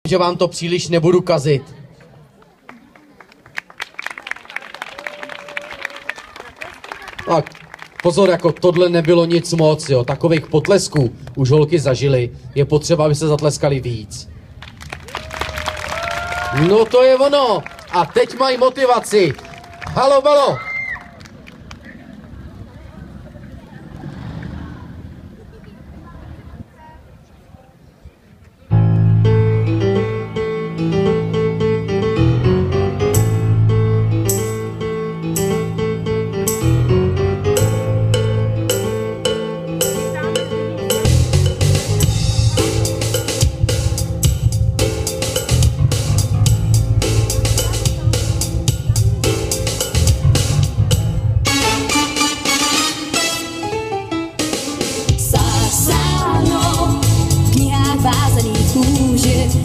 že vám to příliš nebudu kazit. Tak, pozor, jako tohle nebylo nic moc, jo. Takových potlesků už holky zažily. Je potřeba, aby se zatleskali víc. No to je ono. A teď mají motivaci. Halo, balo.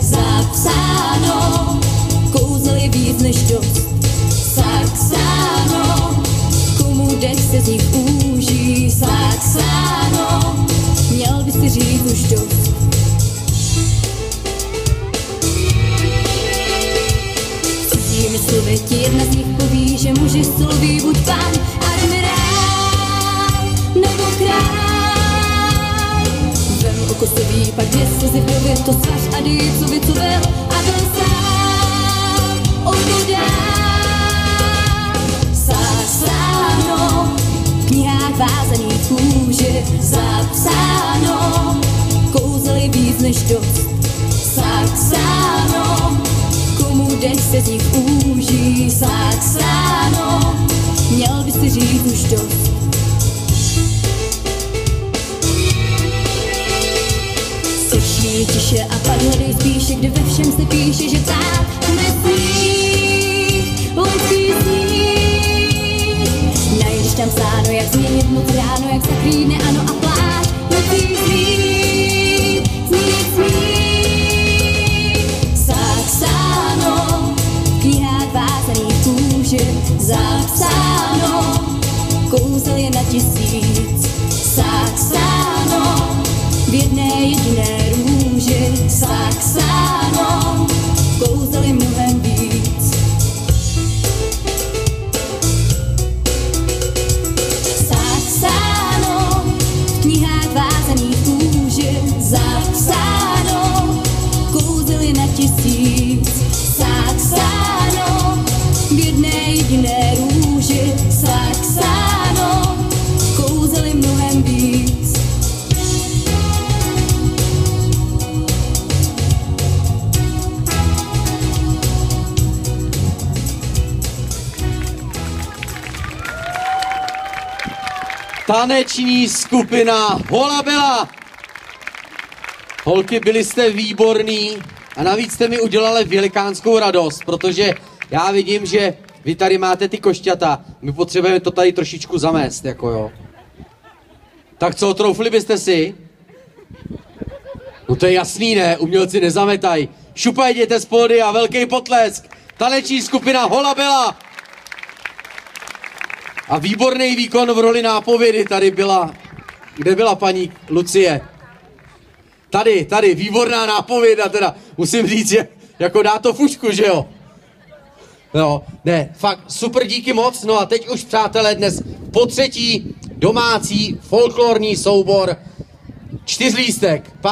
Zapsáno, kouzel je víc než dost. Saxáno, komu dech se z nich úží. Saxáno, měl by si říct už dost. Cizími slovy ti jedna z nich poví, že muži sloví buď pán, admirál nebo král. Okosový, pak dvě slzy v hlavě, to svař a dej, co vycovel, a ten sám odvodá. Zapsáno, v knihách vázaných kůže, zapsáno, kouzel je víc než dost. Zapsáno, komu dech se z nich úží. Zapsáno, měl by si říct už dost. Slyší tiše a pak hledej spíše, kde ve všem se píše, že tak nesmí lidský sníh. Najdeš tam psáno, jak změnit moc ráno, jak zakrývne ano a pláč. Nocí zmít smí. Zapsáno, v knihách vázaných kůže. Zapsáno, kouzel je na 1000. Zapsáno, v jedné jediné růži. Saxáno, kouzel je mnohem víc. Saxáno, v knihách vázaných kůže. Zapsáno, kouzel je na 1000. Saxáno, v jedné jediné růži. Saxáno, kouzel je mnohem víc. Taneční skupina Hola Bela. Holky, byli jste výborný a navíc jste mi udělali velikánskou radost, protože já vidím, že vy tady máte ty košťata. My potřebujeme to tady trošičku zamést, jako jo. Tak co, troufli byste si? No to je jasný, ne? Umělci nezametají. Šupaj, jděte z pódia, velký potlesk. Taneční skupina Hola Bela. A výborný výkon v roli nápovědy tady byla. Kde byla paní Lucie? Tady, výborná nápověda teda. Musím říct, že jako dá to fušku, že jo? No, ne, fakt super, díky moc. No a teď už, přátelé, dnes po třetí domácí folklorní soubor Čtyřlístek.